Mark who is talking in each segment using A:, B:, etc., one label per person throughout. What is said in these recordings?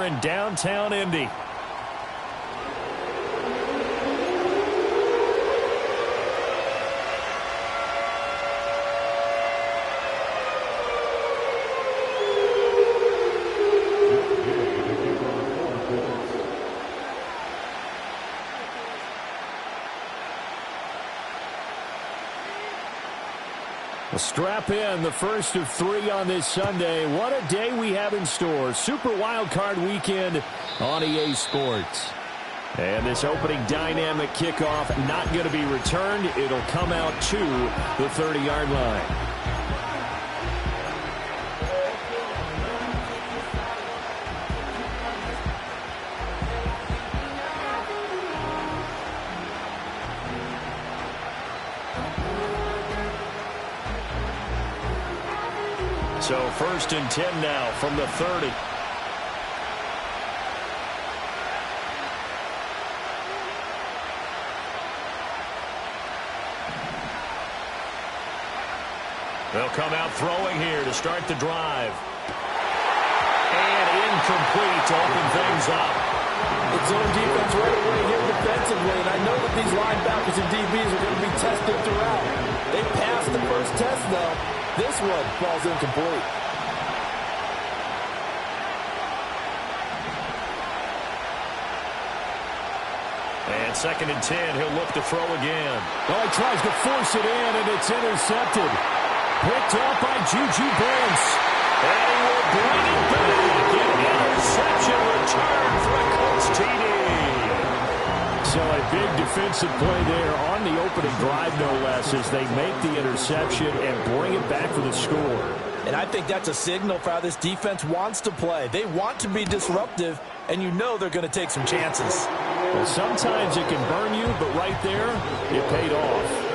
A: in downtown Indy. Strap in, the first of 3 on this Sunday. What a day we have in store. Super Wild Card Weekend on EA Sports. And this opening dynamic kickoff not going to be returned. It'll come out to the 30-yard line. So first and 10 now from the 30. They'll come out throwing here to start the drive. And incomplete to open things up.
B: It's zone defense right away here defensively, and I know that these linebackers and DBs are going to be tested throughout. They passed the first test, though. This one falls incomplete.
A: And second and 10, he'll look to throw again. Oh, he tries to force it in, and it's intercepted. Picked up by Juju Brents. And he will bring it back. An interception return for a Colts TD. So a big defensive play there on the opening drive, no less, as they make the interception and bring it back for the score.
B: And I think that's a signal for how this defense wants to play. They want to be disruptive, and you know they're going to take some chances.
A: Well, sometimes it can burn you, but right there, it paid off.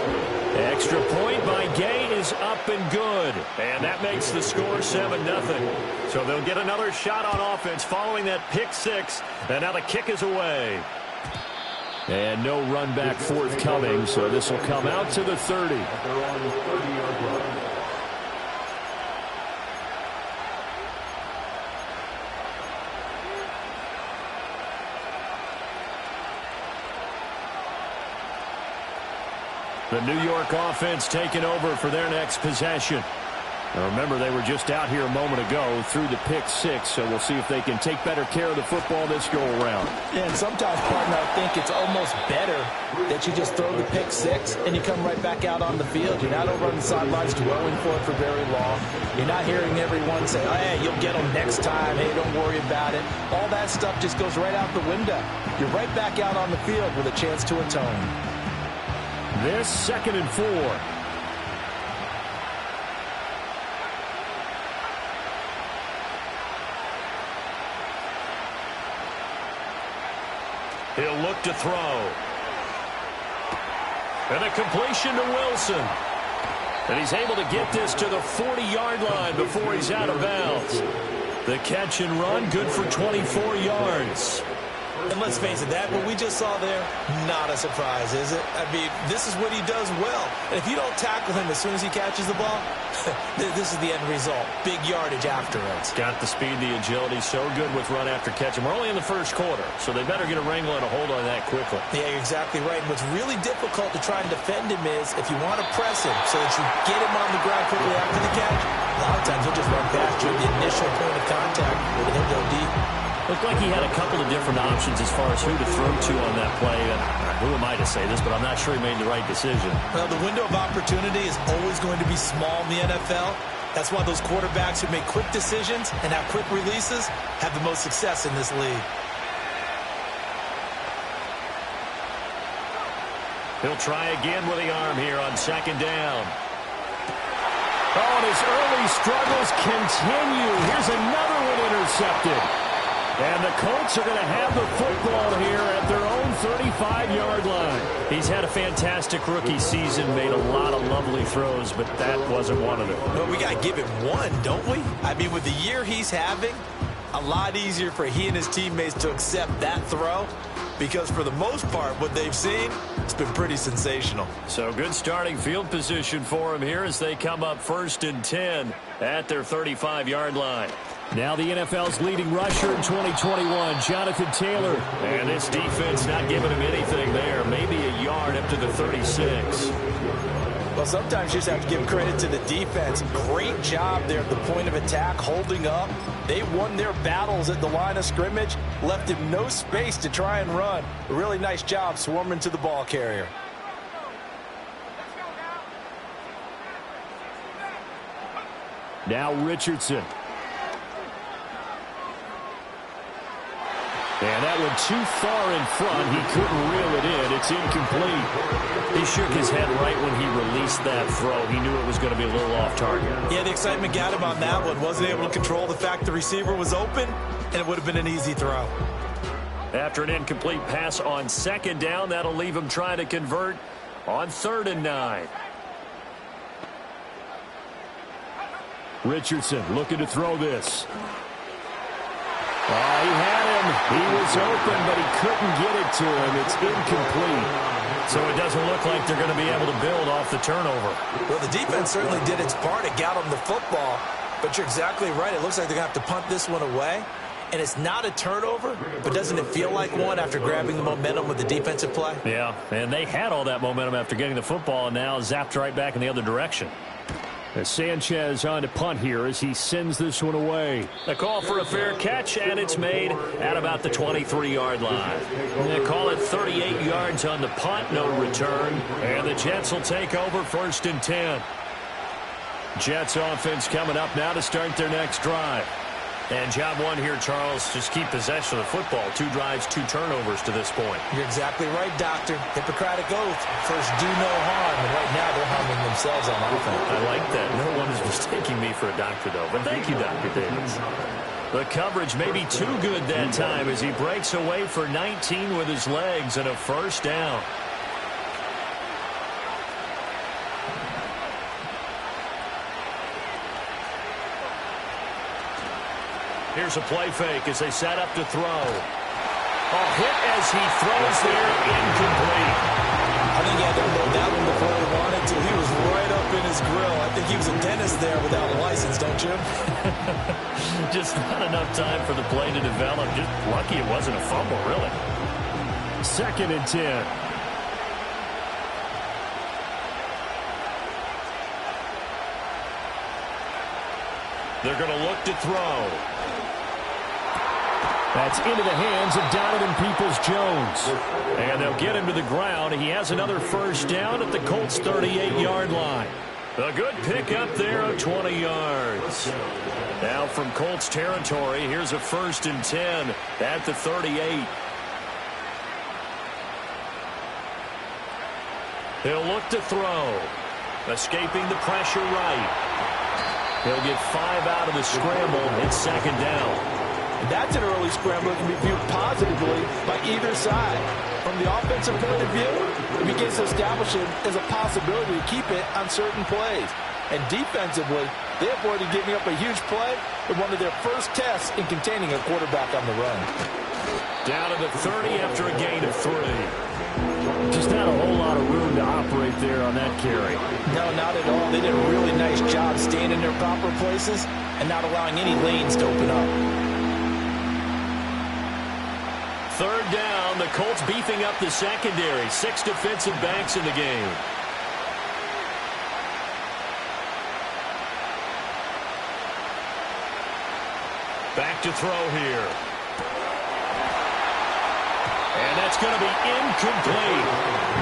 A: Extra point by Gay is up and good. And that makes the score 7-0. So they'll get another shot on offense following that pick six. And now the kick is away. And no run back forthcoming, so this will come out to the 30. The New York offense taking over for their next possession. Now remember, they were just out here a moment ago through the pick six, so we'll see if they can take better care of the football this go-around.
B: And sometimes, partner, I think it's almost better that you just throw the pick six and you come right back out on the field. You're not over on the sidelines dwelling for it for very long. You're not hearing everyone say, oh, hey, you'll get them next time. Hey, don't worry about it. All that stuff just goes right out the window. You're right back out on the field with a chance to atone.
A: This 2nd and 4. He'll look to throw. And a completion to Wilson. And he's able to get this to the 40-yard line before he's out of bounds. The catch and run, good for 24 yards.
B: And let's face it, that what we just saw there, not a surprise, is it? I mean, this is what he does well. And if you don't tackle him as soon as he catches the ball, this is the end result. Big yardage afterwards.
A: Got the speed, the agility, so good with run after catch. And we're only in the first quarter, so they better get a wrangle and a hold on that quickly.
B: Yeah, you're exactly right. And what's really difficult to try and defend him is if you want to press him so that you get him on the ground quickly after the catch, a lot of times he'll just run past you at the initial point of contact and he'll go deep.
A: Looked like he had a couple of different options as far as who to throw to on that play. And who am I to say this, but I'm not sure he made the right decision.
B: Well, the window of opportunity is always going to be small in the NFL. That's why those quarterbacks who make quick decisions and have quick releases have the most success in this league.
A: He'll try again with the arm here on 2nd down. Oh, and his early struggles continue. Here's another one intercepted. And the Colts are going to have the football here at their own 35-yard line. He's had a fantastic rookie season, made a lot of lovely throws, but that wasn't one of them.
B: Well, we got to give him one, don't we? I mean, with the year he's having, a lot easier for he and his teammates to accept that throw because for the most part, what they've seen, it's been pretty sensational.
A: So good starting field position for him here as they come up 1st and 10 at their 35-yard line. Now the NFL's leading rusher in 2021, Jonathan Taylor. And this defense not giving him anything there. Maybe a yard up to the 36.
B: Well, sometimes you just have to give credit to the defense. Great job there at the point of attack, holding up. They won their battles at the line of scrimmage, left him no space to try and run. A really nice job swarming to the ball carrier.
A: Now Richardson. And that went too far in front. He couldn't reel it in. It's incomplete. He shook his head right when he released that throw. He knew it was going to be a little off target.
B: Yeah, the excitement got him on that one. Wasn't able to control the fact the receiver was open, and it would have been an easy throw.
A: After an incomplete pass on second down, that'll leave him trying to convert on 3rd and 9. Richardson looking to throw this. He had him. He was open, but he couldn't get it to him. It's incomplete. So it doesn't look like they're going to be able to build off the turnover.
B: Well, the defense certainly did its part. It got them the football. But you're exactly right. It looks like they're going to have to punt this one away. And it's not a turnover, but doesn't it feel like one after grabbing the momentum with the defensive play?
A: Yeah, and they had all that momentum after getting the football and now zapped right back in the other direction. As Sanchez on to punt here as he sends this one away. A call for a fair catch, and it's made at about the 23-yard line. They call it 38 yards on the punt, no return. And the Jets will take over 1st and 10. Jets offense coming up now to start their next drive. And job one here, Charles, just keep possession of the football. 2 drives, 2 turnovers to this point.
B: You're exactly right, Doctor. Hippocratic oath. First, do no harm. And right now, they're harming themselves on offense.
A: I like that. No one is mistaking me for a doctor, though. But thank you, Dr. Davis. The coverage may be too good that time as he breaks away for 19 with his legs and a 1st down. Here's a play fake as they set up to throw. A hit as he throws there, incomplete.
B: I think he had to load that one before he wanted to. He was right up in his grill. I think he was a dentist there without a license, don't you?
A: Just not enough time for the play to develop. Just lucky it wasn't a fumble, really. 2nd and 10. They're going to look to throw. That's into the hands of Donovan Peoples-Jones. And they'll get him to the ground. He has another 1st down at the Colts' 38-yard line. A good pickup there of 20 yards. Now from Colts territory, here's a 1st and 10 at the 38. He'll look to throw. Escaping the pressure right. He'll get 5 out of the scramble. It's 2nd down.
B: That's an early scramble that can be viewed positively by either side. From the offensive point of view, it begins to establish it as a possibility to keep it on certain plays. And defensively, they avoided giving up a huge play in one of their first tests in containing a quarterback on the run.
A: Down to the 30 after a gain of 3. Just not a whole lot of room to operate there on that carry.
B: No, not at all. They did a really nice job staying in their proper places and not allowing any lanes to open up.
A: 3rd down, the Colts beefing up the secondary. 6 defensive backs in the game. Back to throw here. And that's going to be incomplete.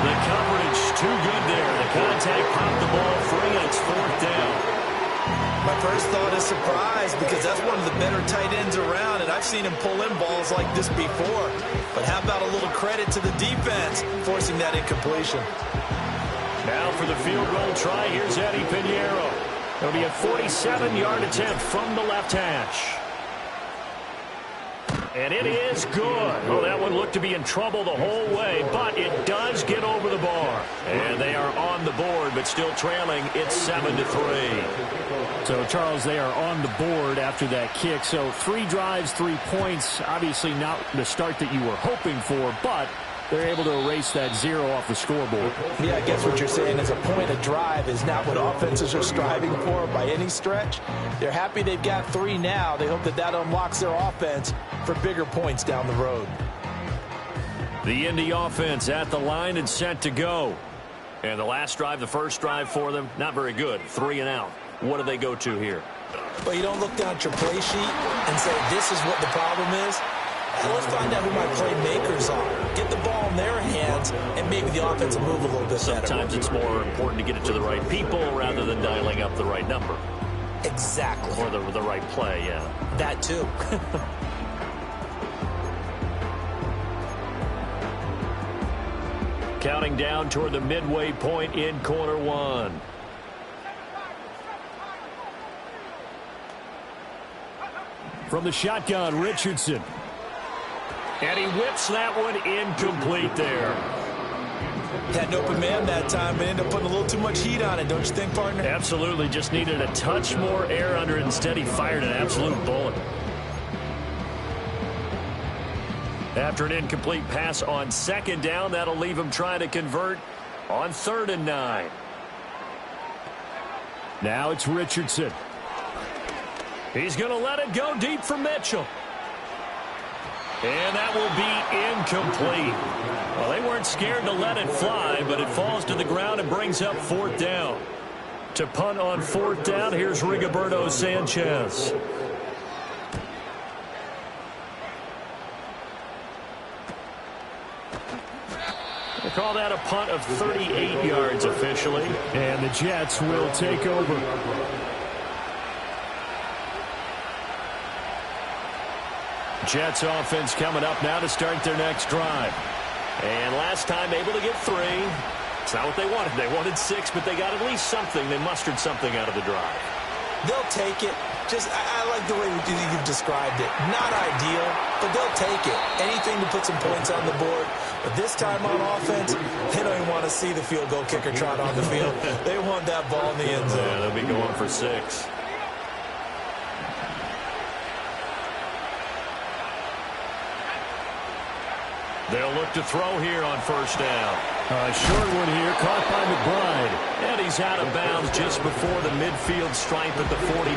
A: The coverage too good there. The contact popped the ball free, and it's 4th down.
B: My first thought is surprise because that's one of the better tight ends around, and I've seen him pull in balls like this before. But how about a little credit to the defense forcing that incompletion?
A: Now for the field goal try, here's Eddie Pinheiro. It'll be a 47-yard attempt from the left hash. And it is good. Well, that one looked to be in trouble the whole way, but it does get over the bar. And they are on the board, but still trailing. It's 7-3. So, Charles, they are on the board after that kick. So 3 drives, 3 points. Obviously not the start that you were hoping for, but They're able to erase that 0 off the scoreboard.
B: Yeah, I guess what you're saying is a point of drive is not what offenses are striving for by any stretch. They're happy they've got 3 now. They hope that that unlocks their offense for bigger points down the road.
A: The Indy offense at the line and set to go. And the last drive, the first drive for them, not very good. 3 and out. What do they go to here?
B: Well, you don't look down at your play sheet and say, this is what the problem is. Let's find out who my playmakers are. Get the ball in their hands, and maybe the offense will move a little bit better.
A: Sometimes it's more important to get it to the right people rather than dialing up the right number.
B: Exactly.
A: Or the right play, yeah.
B: That too.
A: Counting down toward the midway point in quarter 1. From the shotgun, Richardson. And he whips that one incomplete there.
B: Had an open man that time, but ended up putting a little too much heat on it, don't you think, partner?
A: Absolutely. Just needed a touch more air under it. Instead, he fired an absolute bullet. After an incomplete pass on 2nd down, that'll leave him trying to convert on 3rd and 9. Now it's Richardson. He's going to let it go deep for Mitchell. And that will be incomplete. Well, they weren't scared to let it fly, but it falls to the ground and brings up 4th down. To punt on 4th down, here's Rigoberto Sanchez. They call that a punt of 38 yards officially. And the Jets will take over. Jets offense coming up now to start their next drive. And last time able to get 3. It's not what they wanted. They wanted 6, but they got at least something. They mustered something out of the drive.
B: They'll take it. I like the way you've described it. Not ideal, but they'll take it. Anything to put some points on the board. But this time on offense, they don't even want to see the field goal kicker trot on the field. They want that ball in the end zone.
A: Yeah, they'll be going for 6. They'll look to throw here on 1st down. A short one here, caught by McBride. And he's out of bounds just before the midfield stripe at the 49.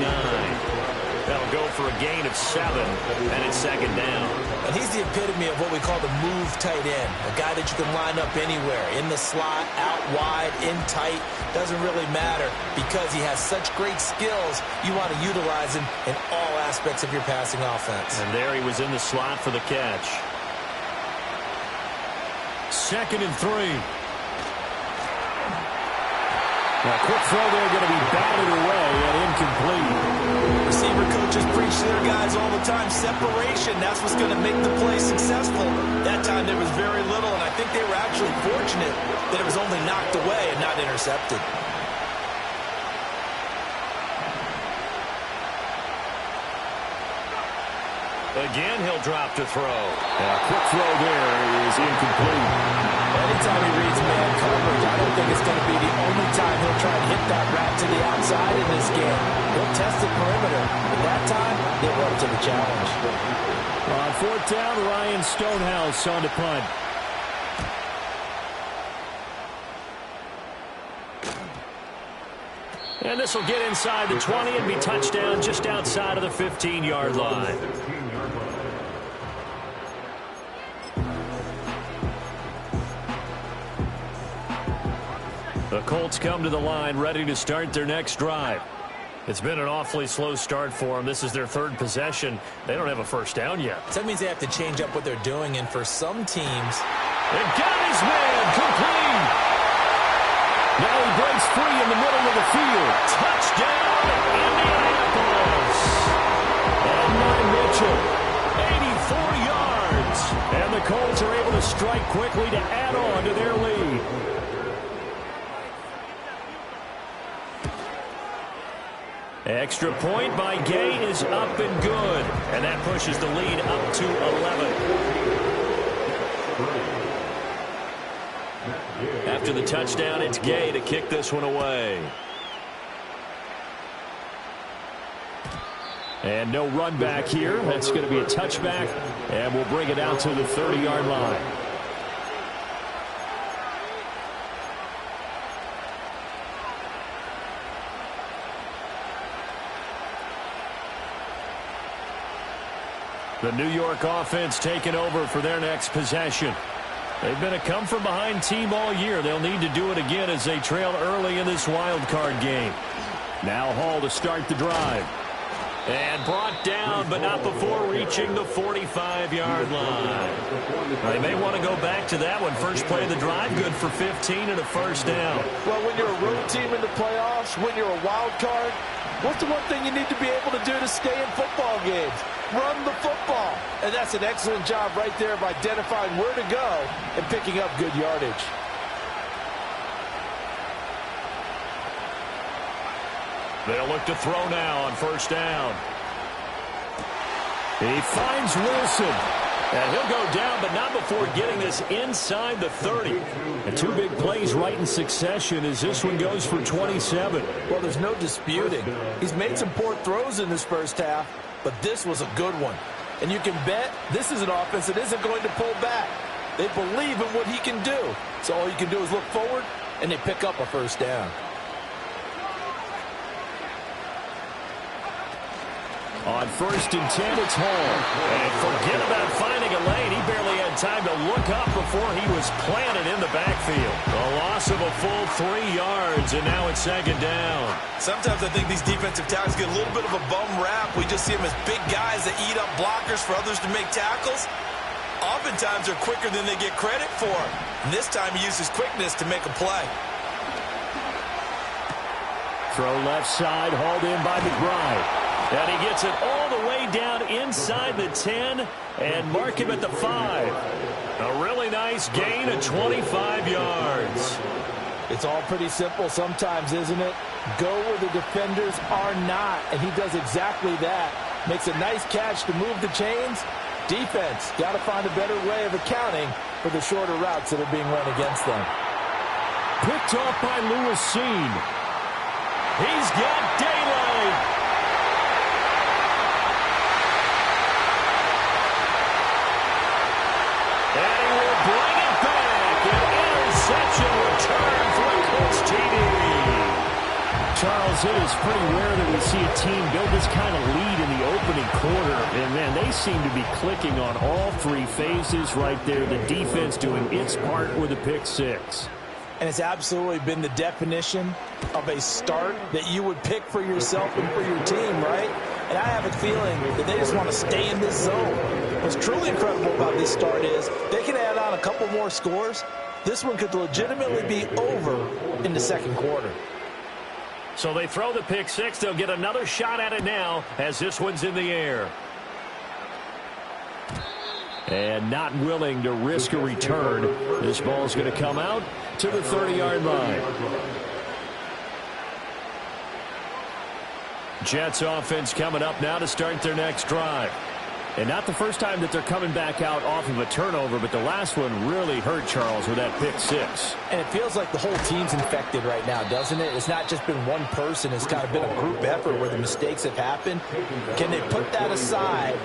A: That'll go for a gain of 7, and it's 2nd down.
B: And he's the epitome of what we call the move tight end. A guy that you can line up anywhere, in the slot, out wide, in tight. Doesn't really matter because he has such great skills. You want to utilize him in all aspects of your passing offense.
A: And there he was in the slot for the catch. 2nd and 3. Now, quick throw there, going to be batted away and incomplete.
B: Receiver coaches preach to their guys all the time. Separation, that's what's going to make the play successful. That time there was very little, and I think they were actually fortunate that it was only knocked away and not intercepted.
A: Again, he'll drop to throw. And a quick throw there is incomplete.
B: Anytime he reads man coverage, I don't think it's going to be the only time he'll try to hit that route to the outside in this game. He'll test the perimeter, but that time, they'll up to the challenge.
A: On 4th down, Ryan Stonehouse on to punt. And this will get inside the 20 and be touchdown just outside of the 15-yard line. The Colts come to the line ready to start their next drive. It's been an awfully slow start for them. This is their 3rd possession. They don't have a 1st down yet.
B: So that means they have to change up what they're doing, and for some teams...
A: They've got his man complete. Now he breaks free in the middle of the field. Touchdown, Indianapolis. And Mitchell, 84 yards. And the Colts are able to strike quickly to add on to their lead. Extra point by Gay is up and good. And that pushes the lead up to 11. After the touchdown, it's Gay to kick this one away. And no run back here. That's going to be a touchback. And we'll bring it out to the 30-yard line. The New York offense taking over for their next possession. They've been a come-from-behind team all year. They'll need to do it again as they trail early in this wild card game. Now Hall to start the drive. And brought down, but not before reaching the 45-yard line. They may want to go back to that one. First play of the drive, good for 15 and a first down.
B: Well, when you're a road team in the playoffs, when you're a wild card, what's the one thing you need to be able to do to stay in football games? Run the football. And that's an excellent job right there of identifying where to go and picking up good yardage.
A: They'll look to throw now on first down. He finds Wilson. And he'll go down, but not before getting this inside the 30. And two big plays right in succession as this one goes for 27.
B: Well, there's no disputing. He's made some poor throws in this first half, but this was a good one. And you can bet this is an offense that isn't going to pull back. They believe in what he can do. So all you can do is look forward, and they pick up a first down.
A: On first and 10, it's Hall. And forget about finding a lane. He barely had time to look up before he was planted in the backfield. A loss of a full 3 yards, and now it's second down.
B: Sometimes I think these defensive tackles get a little bit of a bum rap. We just see them as big guys that eat up blockers for others to make tackles. Oftentimes they're quicker than they get credit for. And this time he uses quickness to make a play.
A: Throw left side, hauled in by McBride. And he gets it all the way down inside the 10 and mark him at the 5. A really nice gain of 25 yards.
B: It's all pretty simple sometimes, isn't it? Go where the defenders are not, and he does exactly that. Makes a nice catch to move the chains. Defense, got to find a better way of accounting for the shorter routes that are being run against them.
A: Picked off by Lewis Cine. He's got daylight. And he will bring it back. An interception return for a Colts TD. Charles, it is pretty rare that we see a team build this kind of lead in the opening quarter. And, man, they seem to be clicking on all three phases right there. The defense doing its part with a pick six.
B: And it's absolutely been the definition of a start that you would pick for yourself and for your team, right? And I have a feeling that they just want to stay in this zone. What's truly incredible about this start is they can add on a couple more scores. This one could legitimately be over in the second quarter.
A: So they throw the pick six. They'll get another shot at it now as this one's in the air. And not willing to risk a return. This ball's going to come out to the 30-yard line. Jets offense coming up now to start their next drive. And not the first time that they're coming back out off of a turnover, but the last one really hurt Charles with that pick six.
B: And it feels like the whole team's infected right now, doesn't it? It's not just been one person. It's kind of been a group effort where the mistakes have happened. Can they put that aside,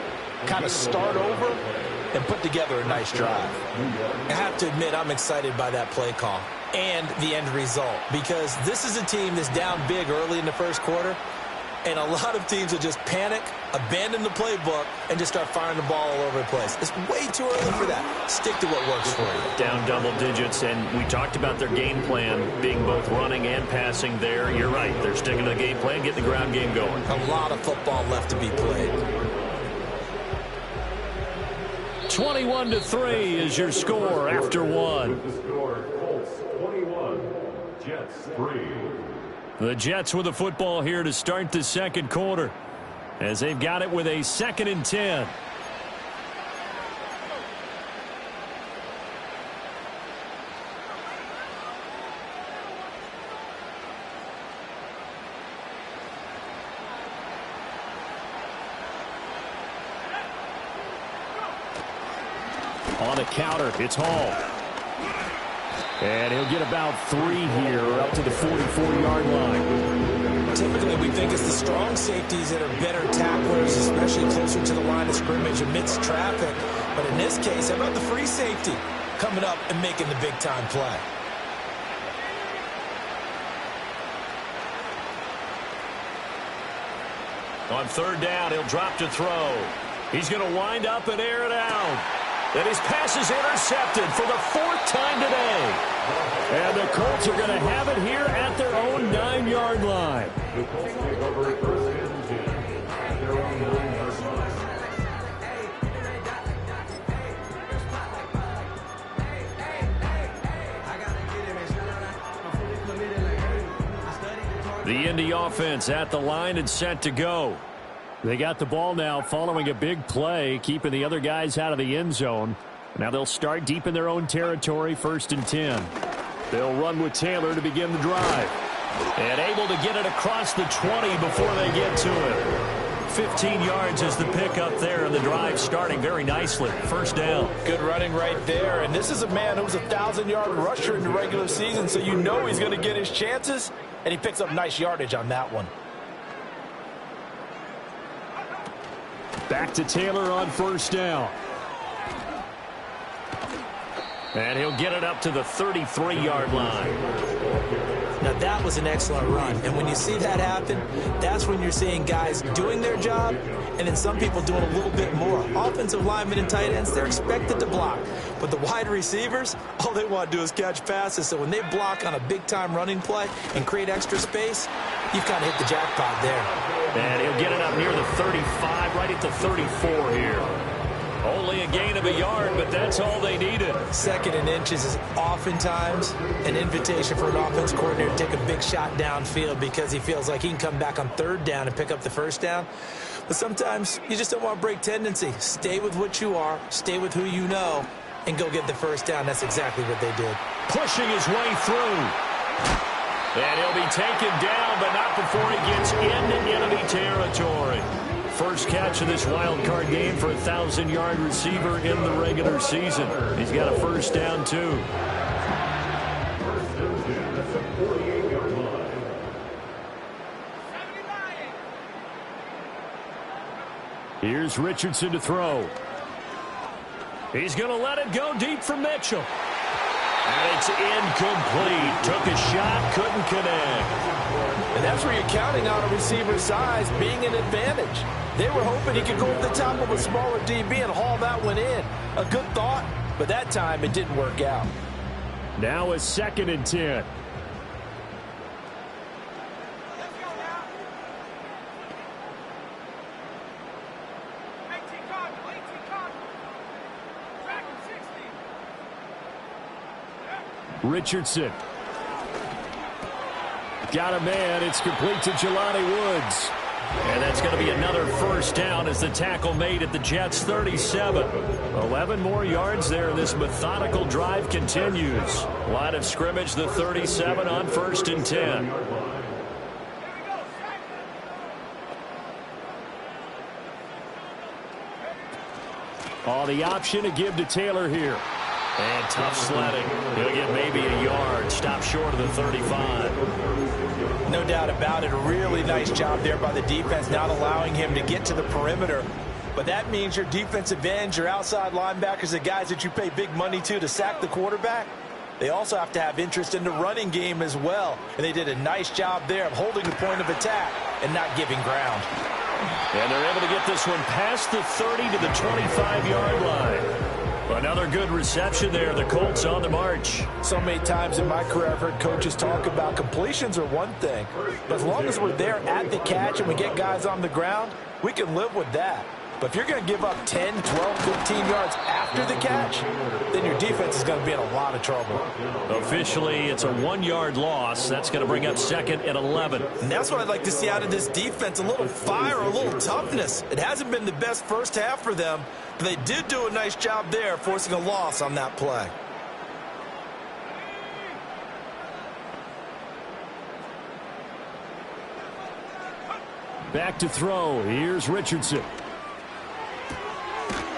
B: kind of start over, and put together a nice drive? I have to admit, I'm excited by that play call and the end result, because this is a team that's down big early in the first quarter, and a lot of teams will just panic, abandon the playbook, and just start firing the ball all over the place. It's way too early for that. Stick to what works for you.
A: Down double digits, and we talked about their game plan being both running and passing there. You're right. They're sticking to the game plan, getting the ground game going.
B: A lot of football left to be played.
A: 21-3 is your score after one.
C: Jets 3.
A: The Jets with the football here to start the second quarter as they've got it with a 2nd and 10. On the counter, it's Hall. And he'll get about 3 here up to the 44-yard line.
B: Typically, we think it's the strong safeties that are better tacklers, especially closer to the line of scrimmage amidst traffic. But in this case, how about the free safety coming up and making the big-time play?
A: On third down, he'll drop to throw. He's going to wind up and air it out. And his pass is intercepted for the 4th time today. And the Colts are going to have it here at their own 9-yard line. The Indy offense at the line and set to go. They got the ball now following a big play, keeping the other guys out of the end zone. Now they'll start deep in their own territory, 1st and 10. They'll run with Taylor to begin the drive. And able to get it across the 20 before they get to it. 15 yards is the pickup there, and the drive starting very nicely. 1st down.
B: Good running right there. And this is a man who's a 1,000-yard rusher in the regular season, so you know he's going to get his chances. And he picks up nice yardage on that one.
A: Back to Taylor on 1st down. And he'll get it up to the 33-yard line.
B: Now, that was an excellent run. And when you see that happen, that's when you're seeing guys doing their job and then some people doing a little bit more. Offensive linemen and tight ends, they're expected to block. But the wide receivers, all they want to do is catch passes. So when they block on a big-time running play and create extra space, you've kind of hit the jackpot there.
A: And he'll get it up near the 35, right at the 34 here. Only a gain of a yard, but that's all they needed.
B: 2nd and inches is oftentimes an invitation for an offense coordinator to take a big shot downfield because he feels like he can come back on 3rd down and pick up the 1st down. But sometimes you just don't want to break tendency. Stay with what you are, stay with who you know, and go get the 1st down. That's exactly what they did.
A: Pushing his way through. And he'll be taken down, but not before he gets into enemy territory. First catch of this wild card game for a 1,000-yard receiver in the regular season. He's got a 1st down, too. Here's Richardson to throw. He's going to let it go deep for Mitchell. And it's incomplete. Took a shot, couldn't connect.
B: And that's where you're counting on a receiver's size being an advantage. They were hoping he could go over the top of a smaller DB and haul that one in. A good thought, but that time it didn't work out.
A: Now a 2nd and 10. Richardson. Got a man. It's complete to Jelani Woods. And that's going to be another 1st down as the tackle made at the Jets' 37. 11 more yards there. This methodical drive continues. Line of scrimmage, the 37 on 1st and 10. Oh, the option to give to Taylor here. And tough sledding. He'll get maybe a yard. Stop short of the 35.
B: No doubt about it. A really nice job there by the defense, not allowing him to get to the perimeter. But that means your defensive ends, your outside linebackers, the guys that you pay big money to sack the quarterback, they also have to have interest in the running game as well. And they did a nice job there of holding the point of attack and not giving ground.
A: And they're able to get this one past the 30 to the 25-yard line. Another good reception there. The Colts on the march.
B: So many times in my career I've heard coaches talk about completions are one thing. But as long as we're there at the catch and we get guys on the ground, we can live with that. But if you're going to give up 10, 12, 15 yards after the catch, then your defense is going to be in a lot of trouble.
A: Officially, it's a 1-yard loss. That's going to bring up 2nd and 11.
B: And that's what I'd like to see out of this defense, a little fire, a little toughness. It hasn't been the best first half for them, but they did do a nice job there, forcing a loss on that play.
A: Back to throw. Here's Richardson.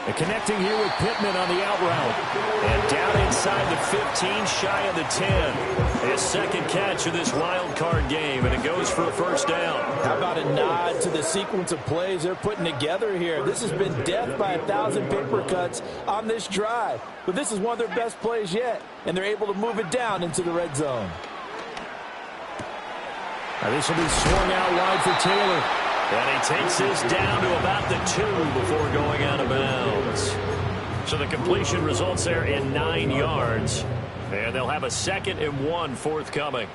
A: And connecting here with Pittman on the out route. And down inside the 15, shy of the 10. His 2nd catch of this wild card game, and it goes for a 1st down.
B: How about a nod to the sequence of plays they're putting together here? This has been death by 1,000 paper cuts on this drive. But this is one of their best plays yet, and they're able to move it down into the red zone.
A: Now this will be swung out wide for Taylor. And he takes this down to about the 2 before going out of bounds. So the completion results there in 9 yards. And they'll have a 2nd and 1 forthcoming.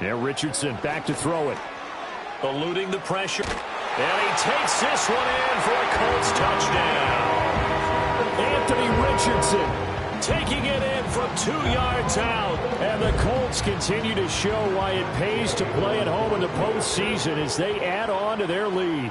A: Now Richardson back to throw it. Eluding the pressure. And he takes this one in for a Colts touchdown. Anthony Richardson taking it in from 2 yards out. And the Colts continue to show why it pays to play at home in the postseason as they add on to their lead.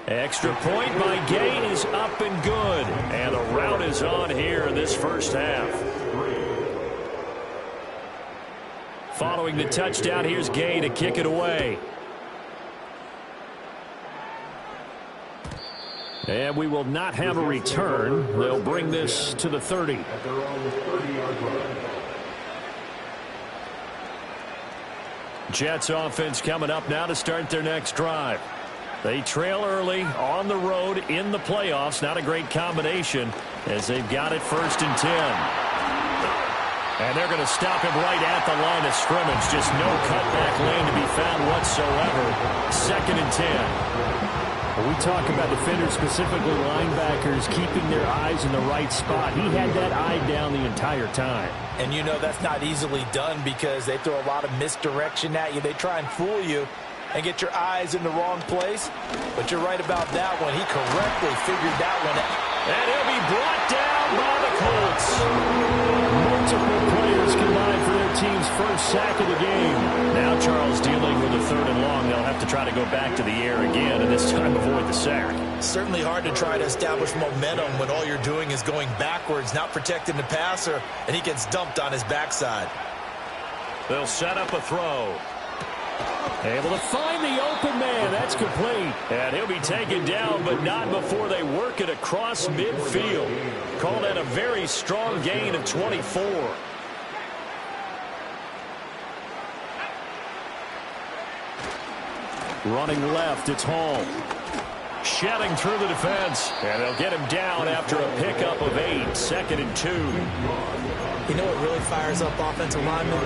A: Extra point by Gay is up and good. And the route is on here in this first half. Following the touchdown, here's Gay to kick it away. And we will not have a return. They'll bring this to the 30.
C: At their own 30-yard line.
A: Jets offense coming up now to start their next drive. They trail early on the road in the playoffs. Not a great combination as they've got it 1st and 10. And they're going to stop him right at the line of scrimmage. Just no cutback lane to be found whatsoever. 2nd and 10.
D: When we talk about defenders, specifically linebackers, keeping their eyes in the right spot. He had that eye down the entire time.
B: And you know that's not easily done because they throw a lot of misdirection at you. They try and fool you and get your eyes in the wrong place. But you're right about that one. He correctly figured that one out.
A: And he'll be brought down by the Colts.
D: Multiple players combined for their team's first sack of the game.
A: Now Charles dealing with a 3rd and long. They'll have to try to go back to the air again and this time avoid the sack.
B: Certainly hard to try to establish momentum when all you're doing is going backwards, not protecting the passer, and he gets dumped on his backside.
A: They'll set up a throw. Able to find the open man. That's complete. And he'll be taken down, but not before they work it across midfield. Call that a very strong gain of 24. Running left, it's Hall. Shedding through the defense. And they'll get him down after a pickup of 8. 2nd and 2.
B: You know what really fires up offensive linemen?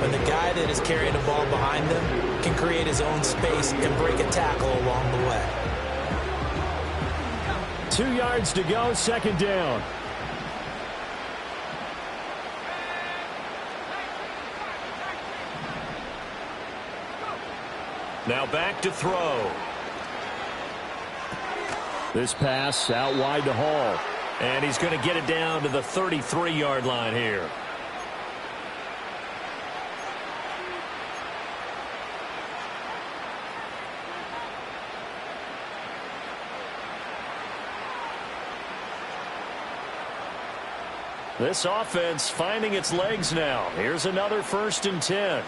B: When the guy that is carrying the ball behind them can create his own space and break a tackle along the way.
D: 2 yards to go, 2nd down.
A: Now back to throw. This pass out wide to Hall. And he's going to get it down to the 33-yard line here. This offense finding its legs now. Here's another 1st and 10.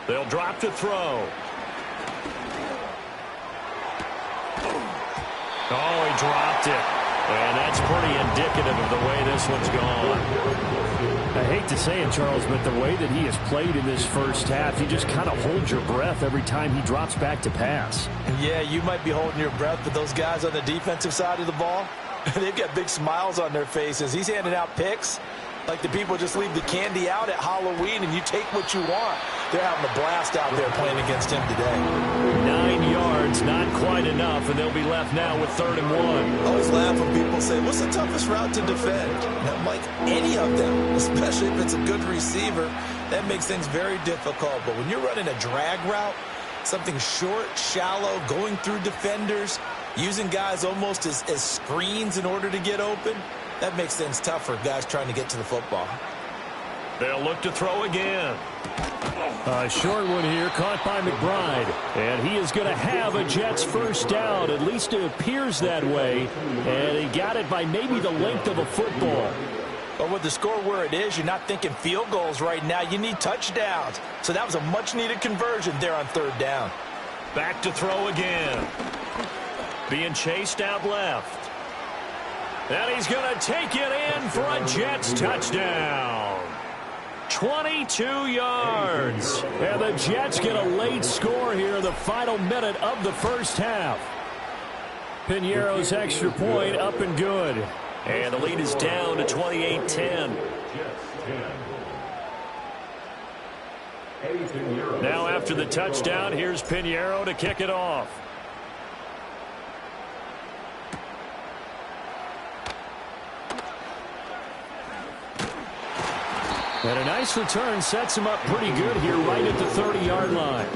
A: They'll drop to throw. Oh, he dropped it. And that's pretty indicative of the way this one's gone.
D: I hate to say it, Charles, but the way that he has played in this first half, you just kind of hold your breath every time he drops back to pass.
B: Yeah, you might be holding your breath, but those guys on the defensive side of the ball, they've got big smiles on their faces. He's handing out picks like the people just leave the candy out at Halloween and you take what you want. They're having a blast out there playing against him today.
A: 9 yards, not quite enough, and they'll be left now with 3rd and 1.
B: I always laugh when people say, what's the toughest route to defend? And I'm like, any of them, especially if it's a good receiver. That makes things very difficult. But when you're running a drag route, something short, shallow, going through defenders, using guys almost as screens in order to get open, that makes things tough for guys trying to get to the football.
A: They'll look to throw again.
D: A short one here, caught by McBride.
A: And he is going to have a Jets first down. At least it appears that way. And he got it by maybe the length of a football.
B: But with the score where it is, you're not thinking field goals right now. You need touchdowns. So that was a much-needed conversion there on 3rd down.
A: Back to throw again. Being chased out left. And he's going to take it in for a Jets touchdown. 22 yards.
D: And the Jets get a late score here in the final minute of the first half. Piñeiro's extra point up and good.
A: And the lead is down to 28-10. Now after the touchdown, here's Piñeiro to kick it off.
D: And a nice return sets him up pretty good here right at the 30-yard line.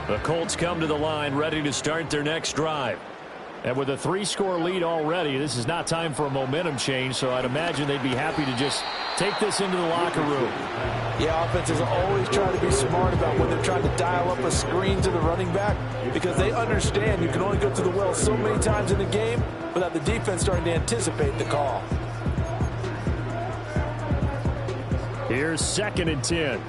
A: The Colts come to the line ready to start their next drive.
D: And with a 3-score lead already, this is not time for a momentum change, so I'd imagine they'd be happy to just take this into the locker room.
B: Yeah, offenses always try to be smart about when they're trying to dial up a screen to the running back because they understand you can only go to the well so many times in the game without the defense starting to anticipate the call.
D: Here's 2nd and 10.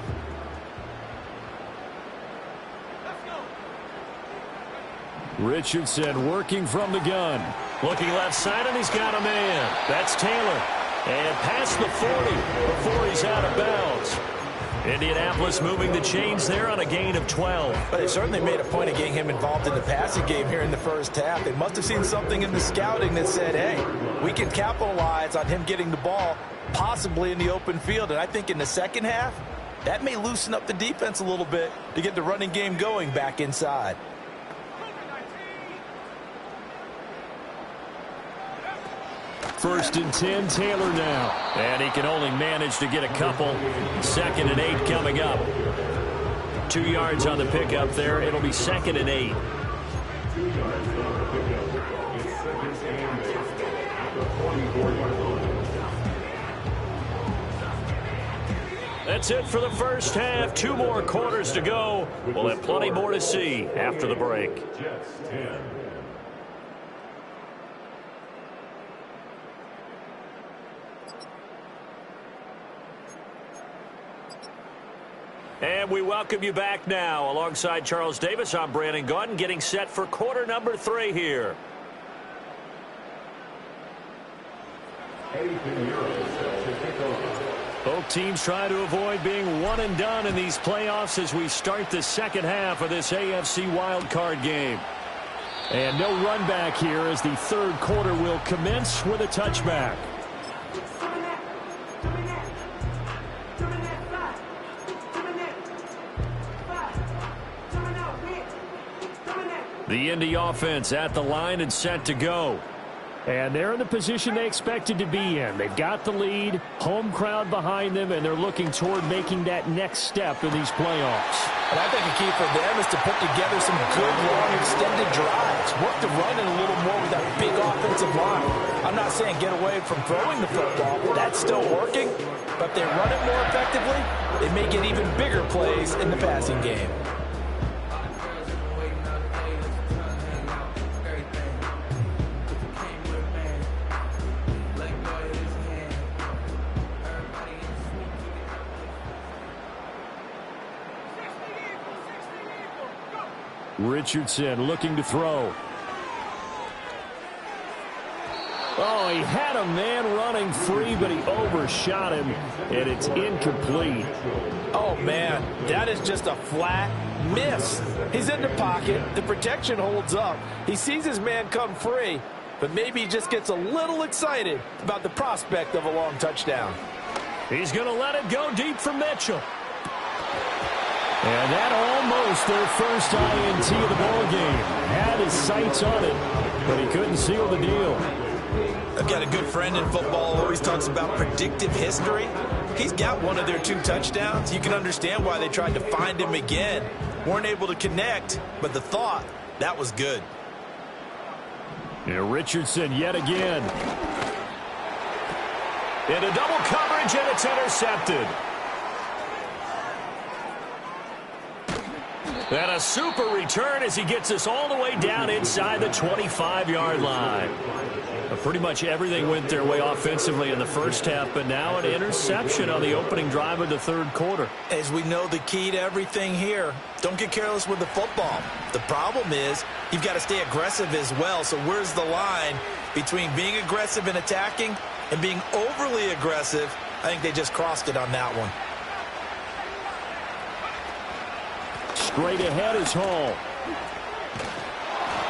D: Richardson working from the gun.
A: Looking left side, and he's got a man. That's Taylor. And past the 40 before he's out of bounds. Indianapolis moving the chains there on a gain of 12.
B: But they certainly made a point of getting him involved in the passing game here in the first half. They must have seen something in the scouting that said, hey, we can capitalize on him getting the ball possibly in the open field. And I think in the second half, that may loosen up the defense a little bit to get the running game going back inside.
D: First and 10, Taylor now.
A: And he can only manage to get a couple. 2nd and 8 coming up. 2 yards on the pickup there. It'll be 2nd and 8. That's it for the first half. 2 more quarters to go. We'll have plenty more to see after the break. And we welcome you back now. Alongside Charles Davis, I'm Brandon Gaudin, getting set for quarter number 3 here.
D: Both teams try to avoid being one and done in these playoffs as we start the second half of this AFC wildcard game. And no run back here as the third quarter will commence with a touchback. The Indy offense at the line and set to go. And they're in the position they expected to be in. They've got the lead, home crowd behind them, and they're looking toward making that next step in these playoffs.
B: And I think a key for them is to put together some good, long, extended drives. Work the run in a little more with that big offensive line. I'm not saying get away from throwing the football. That's still working. But if they run it more effectively, they may get even bigger plays in the passing game.
D: Richardson looking to throw. Oh, he had a man running free, but he overshot him, and it's incomplete.
B: Oh, man, that is just a flat miss. He's in the pocket. The protection holds up. He sees his man come free, but maybe he just gets a little excited about the prospect of a long touchdown.
A: He's going to let it go deep for Mitchell.
D: And that almost their first INT of the ball game. Had his sights on it, but he couldn't seal the deal.
B: I've got a good friend in football who always talks about predictive history. He's got one of their 2 touchdowns. You can understand why they tried to find him again. Weren't able to connect, but the thought, that was good.
D: And Richardson yet again.
A: Into double coverage, and it's intercepted. And a super return as he gets us all the way down inside the 25-yard line.
D: Pretty much everything went their way offensively in the first half, but now an interception on the opening drive of the third quarter.
B: As we know, the key to everything here, don't get careless with the football. The problem is you've got to stay aggressive as well. So where's the line between being aggressive and attacking and being overly aggressive? I think they just crossed it on that one.
D: Straight ahead is Hall.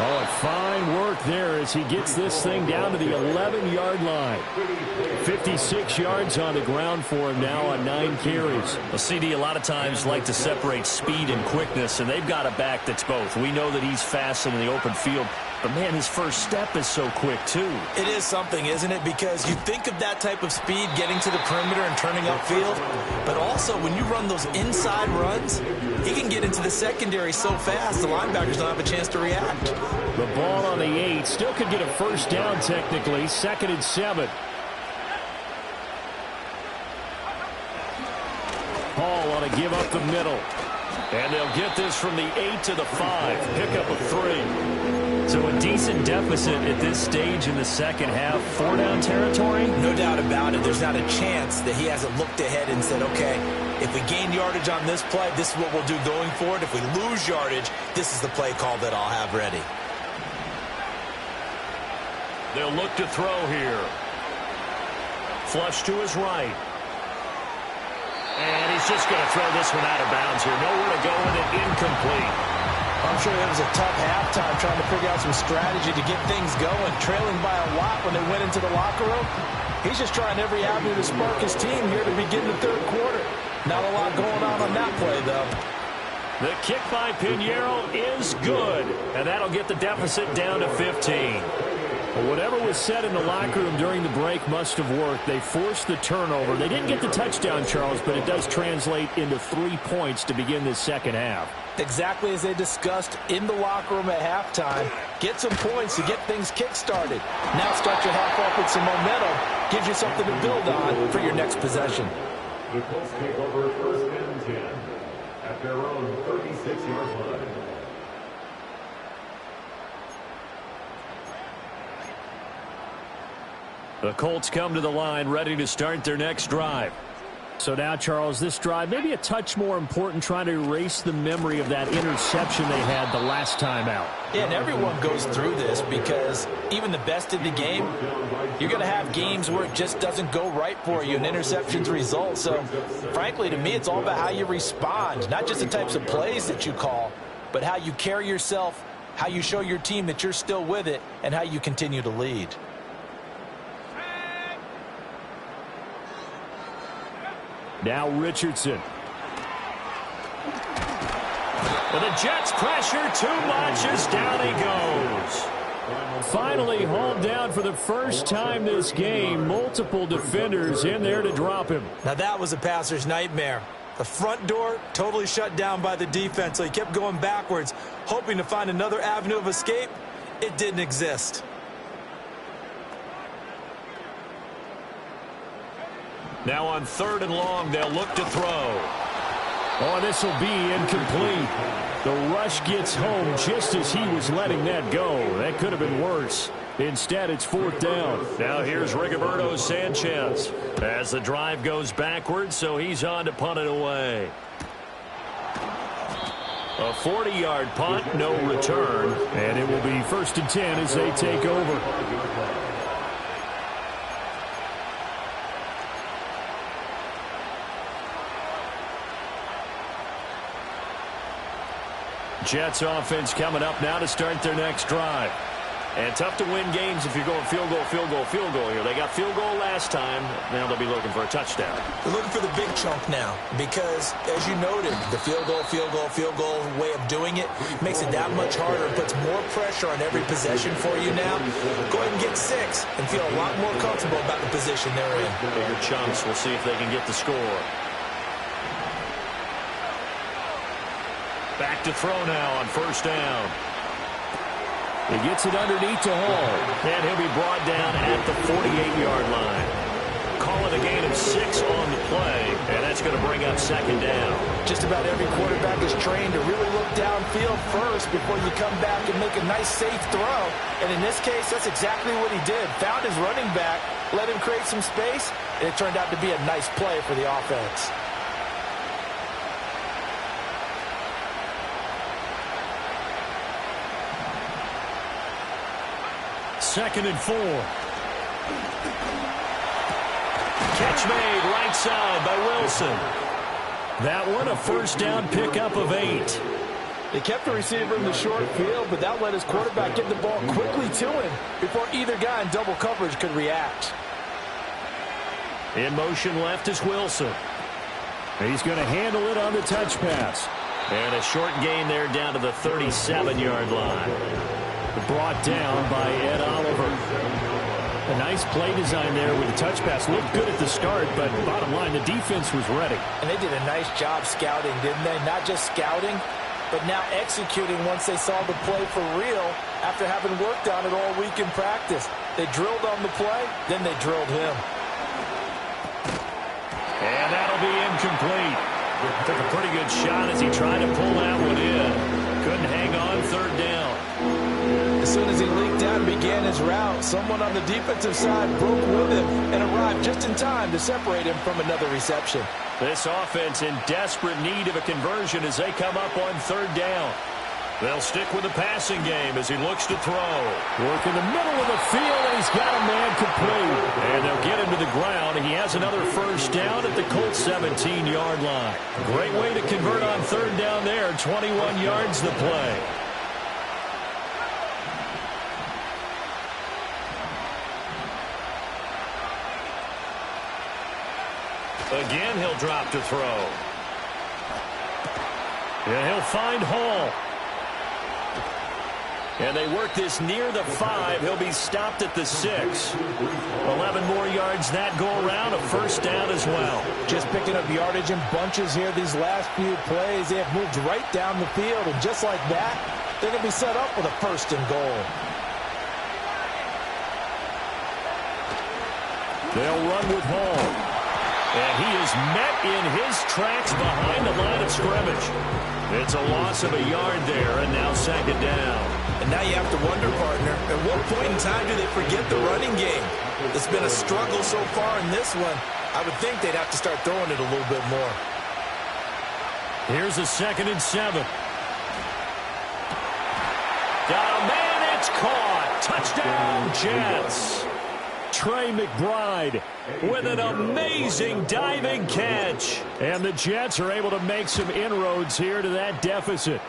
D: Oh, fine work there as he gets this thing down to the 11-yard line. 56 yards on the ground for him now on 9 carries.
A: Well, CD a lot of times like to separate speed and quickness, and they've got a back that's both. We know that he's fast in the open field, but, man, his first step is so quick, too.
B: It is something, isn't it? Because you think of that type of speed getting to the perimeter and turning upfield, but also when you run those inside runs, he can get into the secondary so fast the linebackers don't have a chance to react.
D: The ball on the 8. Still could get a first down technically. 2nd and 7. Hall on a give up the middle. And they'll get this from the 8 to the 5. Pickup of 3. So a decent deficit at this stage in the second half. 4-down territory?
B: No doubt about it. There's not a chance that he hasn't looked ahead and said, okay, if we gain yardage on this play, this is what we'll do going forward. If we lose yardage, this is the play call that I'll have ready.
A: They'll look to throw here. Flush to his right. And he's just going to throw this one out of bounds here. Nowhere to go with it. Incomplete.
B: I'm sure it was a tough halftime trying to figure out some strategy to get things going. Trailing by a lot when they went into the locker room. He's just trying every avenue to spark his team here to begin the third quarter. Not a lot going on that play, though.
D: The kick by Pinheiro is good. And that'll get the deficit down to 15. Well, whatever was said in the locker room during the break must have worked. They forced the turnover. They didn't get the touchdown, Charles, but it does translate into 3 points to begin this second half.
B: Exactly as they discussed in the locker room at halftime. Get some points to get things kick-started. Now start your half off with some momentum. Gives you something to build on for your next possession.
C: The Colts take over 1st and 10 at their own 36-yard line.
D: The Colts come to the line ready to start their next drive. So now, Charles, this drive maybe a touch more important, trying to erase the memory of that interception they had the last time out.
B: Yeah, and everyone goes through this because even the best in the game, you're going to have games where it just doesn't go right for you and interceptions result. So, frankly, to me, it's all about how you respond, not just the types of plays that you call, but how you carry yourself, how you show your team that you're still with it, and how you continue to lead.
D: Now Richardson. Well, the Jets pressure too much as down he goes. Finally hauled down for the first time this game. Multiple defenders in there to drop him.
B: Now that was a passer's nightmare. The front door totally shut down by the defense, so he kept going backwards, hoping to find another avenue of escape. It didn't exist.
A: Now on 3rd and long, they'll look to throw.
D: Oh, this will be incomplete. The rush gets home just as he was letting that go. That could have been worse. Instead, it's 4th down.
A: Now here's Rigoberto Sanchez as the drive goes backwards, so he's on to punt it away.
D: A 40-yard punt, no return. And it will be 1st and 10 as they take over. Jets offense coming up now to start their next drive.
A: And tough to win games if you're going field goal, field goal, field goal here. They got field goal last time. Now they'll be looking for a touchdown.
B: They're looking for the big chunk now because, as you noted, the field goal way of doing it makes it that much harder. It puts more pressure on every possession for you now. Go ahead and get 6 and feel a lot more comfortable about the position they're in.
A: Bigger chunks. We'll see if they can get the score. Back to throw now on 1st down.
D: He gets it underneath to Hall.
A: And he'll be brought down at the 48-yard line.
D: call it a gain of 6 on the play, and that's going to bring up second down.
B: Just about every quarterback is trained to really look downfield first before you come back and make a nice, safe throw. And in this case, that's exactly what he did. Found his running back, let him create some space, and it turned out to be a nice play for the offense.
D: Second and 4. Catch made right side by Wilson. That one a first down pickup of 8.
B: They kept the receiver in the short field, but that let his quarterback get the ball quickly to him before either guy in double coverage could react.
D: In motion left is Wilson. He's going to handle it on the touch pass. And a short gain there down to the 37-yard line. Brought down by Ed Oliver. A nice play design there with the touch pass. Looked good at the start, but bottom line, the defense was ready.
B: And they did a nice job scouting, didn't they? Not just scouting, but now executing once they saw the play for real after having worked on it all week in practice. They drilled on the play, then they drilled him.
D: And that'll be incomplete. Took a pretty good shot as he tried to pull that one in. Couldn't hang on third down.
B: As soon as he leaked out and began his route, someone on the defensive side broke with him and arrived just in time to separate him from another reception.
D: This offense in desperate need of a conversion as they come up on third down. They'll stick with the passing game as he looks to throw. Work in the middle of the field, and he's got a man complete. And they'll get him to the ground, and he has another first down at the Colts 17-yard line. Great way to convert on third down there. 21 yards the play. Again, he'll drop to throw. And he'll find Hall. And they work this near the 5. He'll be stopped at the 6. 11 more yards that go around. A first down as well.
B: Just picking up yardage in bunches here these last few plays. They have moved right down the field. And just like that, they're going to be set up with a first and goal.
D: They'll run with Hall. And he is met in his tracks behind the line of scrimmage. It's a loss of a yard there, and now second down.
B: And now you have to wonder, partner, at what point in time do they forget the running game? It's been a struggle so far in this one. I would think they'd have to start throwing it a little bit more.
D: Here's a 2nd and 7. Got a man, it's caught. Touchdown, Jets. Trey McBride with an amazing diving catch. And the Jets are able to make some inroads here to that deficit.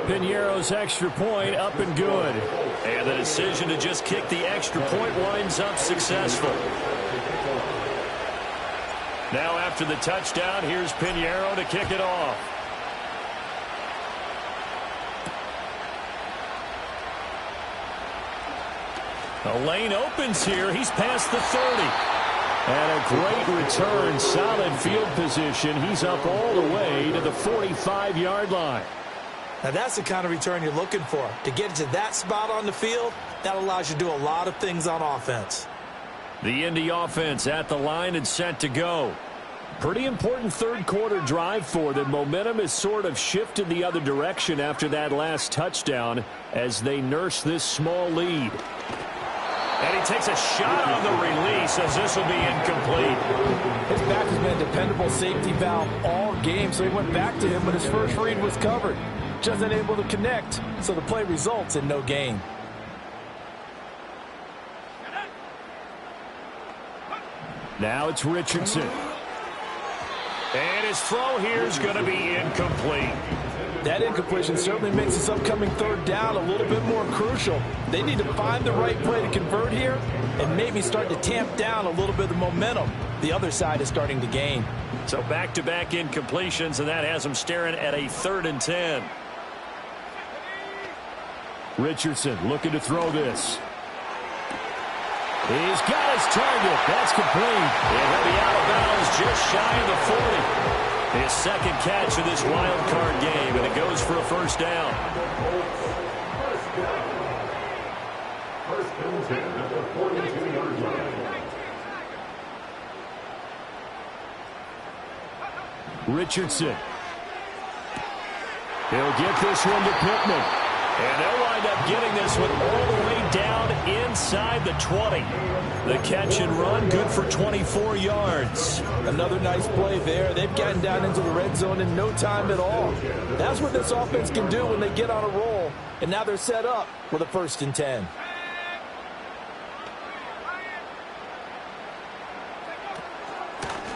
D: Piñeiro's extra point up and good. And the decision to just kick the extra point winds up successful. Now after the touchdown, here's Piñeiro to kick it off. A lane opens here. He's past the 30. And a great return. Solid field position. He's up all the way to the 45-yard line.
B: Now that's the kind of return you're looking for. To get to that spot on the field, that allows you to do a lot of things on offense.
D: The Indy offense at the line and set to go. Pretty important third quarter drive for them. Momentum has sort of shifted the other direction after that last touchdown as they nurse this small lead. And he takes a shot on the release as this will be incomplete.
B: His back has been a dependable safety valve all game, so he went back to him, but his first read was covered. Just unable to connect, so the play results in no gain.
D: Now it's Richardson. And his throw here is going to be incomplete.
B: That incompletion certainly makes this upcoming third down a little bit more crucial. They need to find the right play to convert here and maybe start to tamp down a little bit of the momentum the other side is starting to gain.
D: So back-to-back incompletions, and that has them staring at a 3rd and 10. Richardson looking to throw this. He's got his target. That's complete. And he'll be out of bounds just shy of the 40. His second catch of this wild card game, and it goes for a first down.
C: First and 10 at the 42-yard line.
D: Richardson. He'll get this one to Pittman. And they'll wind up getting this one all the way down inside the 20. The catch and run, good for 24 yards.
B: Another nice play there. They've gotten down into the red zone in no time at all. That's what this offense can do when they get on a roll. And now they're set up with a 1st and 10.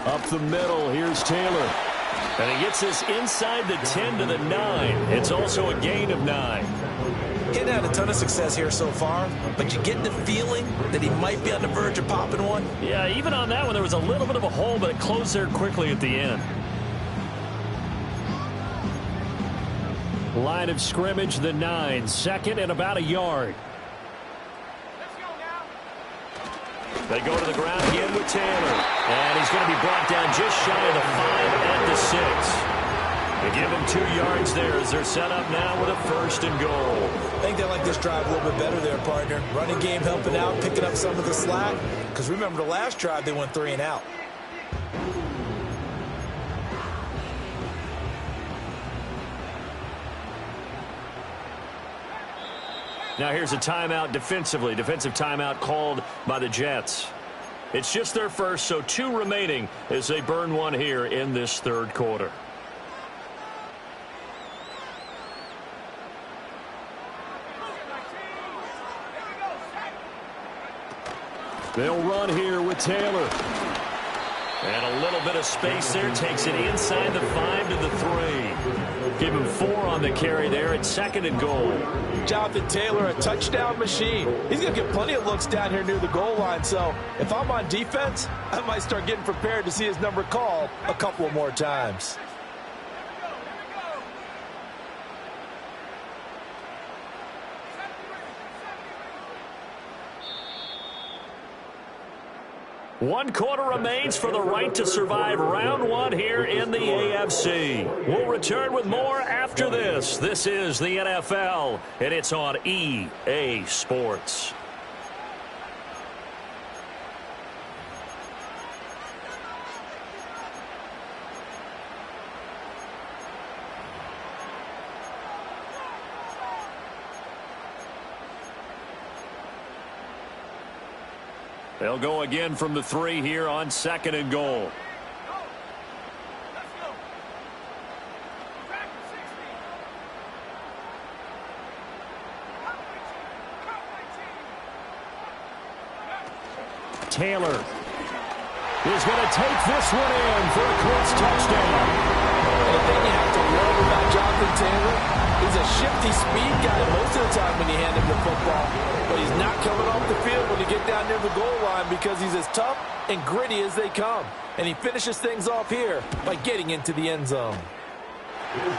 D: Up the middle, here's Taylor. And he gets this inside the 10 to the 9. It's also a gain of 9.
B: He hasn't had a ton of success here so far, but you get the feeling that he might be on the verge of popping one.
D: Yeah, even on that one, there was a little bit of a hole, but it closed there quickly at the end. Line of scrimmage, the 9. 2nd and about a yard. They go to the ground again with Taylor. And he's going to be brought down just shy of the 5 at the 6. They give him 2 yards there as they're set up now with a 1st and goal.
B: I think they like this drive a little bit better there, partner. Running game helping out, picking up some of the slack. Because remember the last drive, they went 3 and out.
D: Now here's a timeout defensively. Defensive timeout called by the Jets. It's just their first, so 2 remaining as they burn one here in this 3rd quarter. They'll run here with Taylor. And a little bit of space there. Takes it inside the 5 to the 3. Give him 4 on the carry there at 2nd and goal.
B: Jonathan Taylor, a touchdown machine. He's going to get plenty of looks down here near the goal line. So if I'm on defense, I might start getting prepared to see his number called a couple more times.
D: One quarter remains for the right to survive round 1 here in the AFC. We'll return with more after this. This is the NFL, and it's on EA Sports. They'll go again from the 3 here on 2nd and goal. Taylor is going to take this one in for a Colts touchdown.
B: The thing you have to love about Jonathan Taylor, he's a shifty speed guy most of the time when you hand him the football. But he's not coming off the field when you get down near the goal line because he's as tough and gritty as they come. And he finishes things off here by getting into the end zone.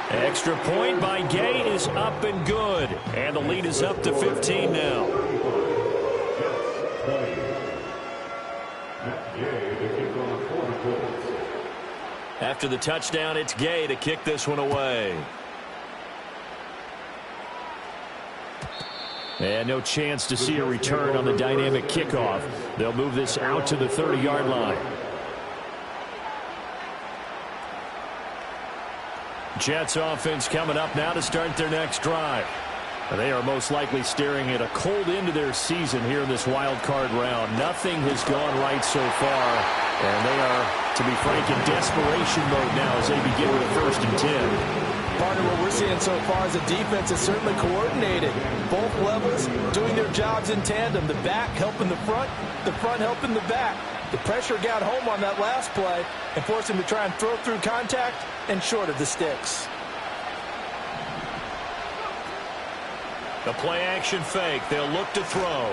D: Extra point by Gay is up and good. And the lead is up to 15 now. After the touchdown, it's Gay to kick this one away. And no chance to see a return on the dynamic kickoff. They'll move this out to the 30-yard line. Jets offense coming up now to start their next drive. They are most likely staring at a cold end to their season here in this wild card round. Nothing has gone right so far, and they are, to be frank, in desperation mode now as they begin with a 1st and 10.
B: Partner, what we're seeing so far is a defense that's certainly coordinated. Both levels doing their jobs in tandem. The back helping the front helping the back. The pressure got home on that last play and forced him to try and throw through contact and short of the sticks.
D: The play-action fake. They'll look to throw.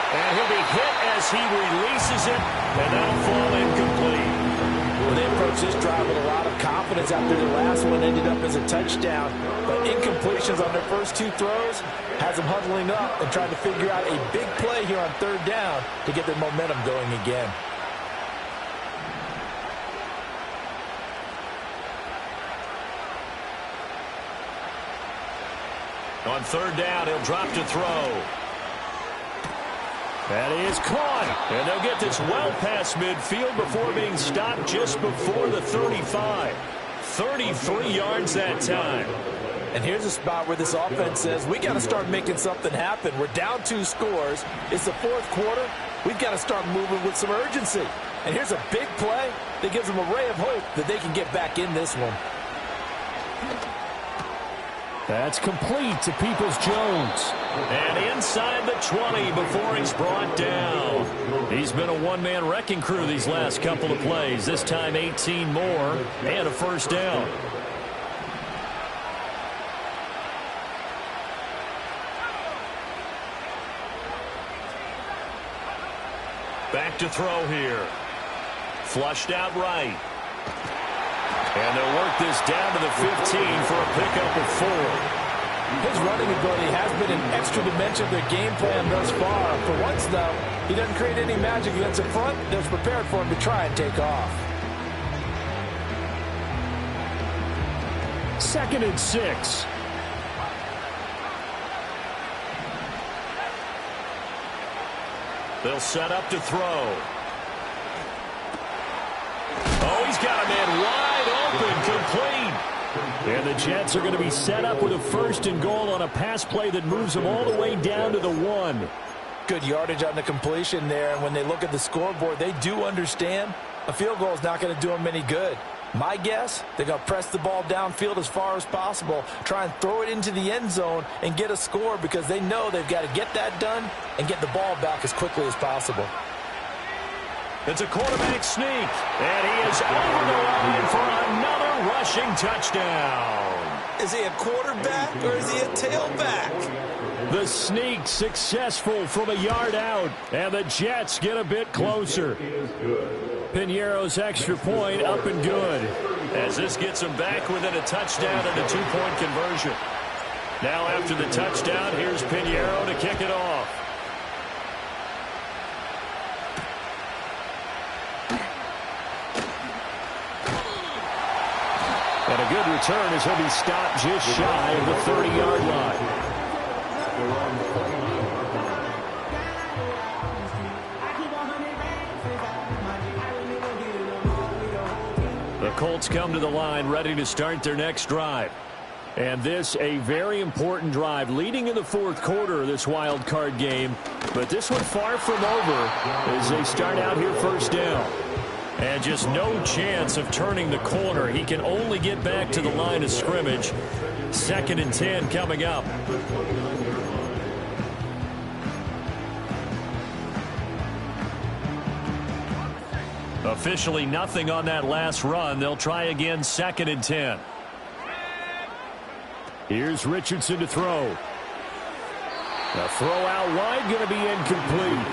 D: And he'll be hit as he releases it, and that'll fall incomplete.
B: Well, they approached this drive with a lot of confidence after their last one ended up as a touchdown. But incompletions on their first 2 throws has them huddling up and trying to figure out a big play here on 3rd down to get their momentum going again. On 3rd down, he'll drop to throw.
D: That is caught. And they'll get this well past midfield before being stopped just before the 35. 33 yards that time.
B: And here's a spot where this offense says, we got to start making something happen. We're down 2 scores. It's the 4th quarter. We've got to start moving with some urgency. And here's a big play that gives them a ray of hope that they can get back in this one.
D: That's complete to Peoples-Jones. And inside the 20 before he's brought down. He's been a one-man wrecking crew these last couple of plays. This time 18 more and a first down. Back to throw here. Flushed out right. And they'll work this down to the 15 for a pickup of 4.
B: His running ability has been an extra dimension of their game plan thus far. For once, though, he doesn't create any magic against the front that's prepared for him to try and take off.
D: 2nd and 6. They'll set up to throw. Oh, he's got a man wide open, complete. And the Jets are going to be set up with a 1st and goal on a pass play that moves them all the way down to the 1.
B: Good yardage on the completion there, and when they look at the scoreboard, they do understand a field goal is not going to do them any good. My guess, they're going to press the ball downfield as far as possible, try and throw it into the end zone and get a score because they know they've got to get that done and get the ball back as quickly as possible.
D: It's a quarterback sneak, and he is over the line for another rushing touchdown.
B: Is he a quarterback or is he a tailback?
D: The sneak successful from a yard out, and the Jets get a bit closer. Piñeiro's extra point up and good, as this gets them back within a touchdown and a 2-point conversion. Now after the touchdown, here's Piñeiro to kick it off. And a good return as he'll be stopped just shy of the 30-yard line. The Colts come to the line ready to start their next drive. And this a very important drive leading in the 4th quarter of this wild card game. But this one far from over as they start out here 1st down. And just no chance of turning the corner. He can only get back to the line of scrimmage. 2nd and 10 coming up. Officially nothing on that last run. They'll try again 2nd and 10. Here's Richardson to throw. The throw out wide going to be incomplete.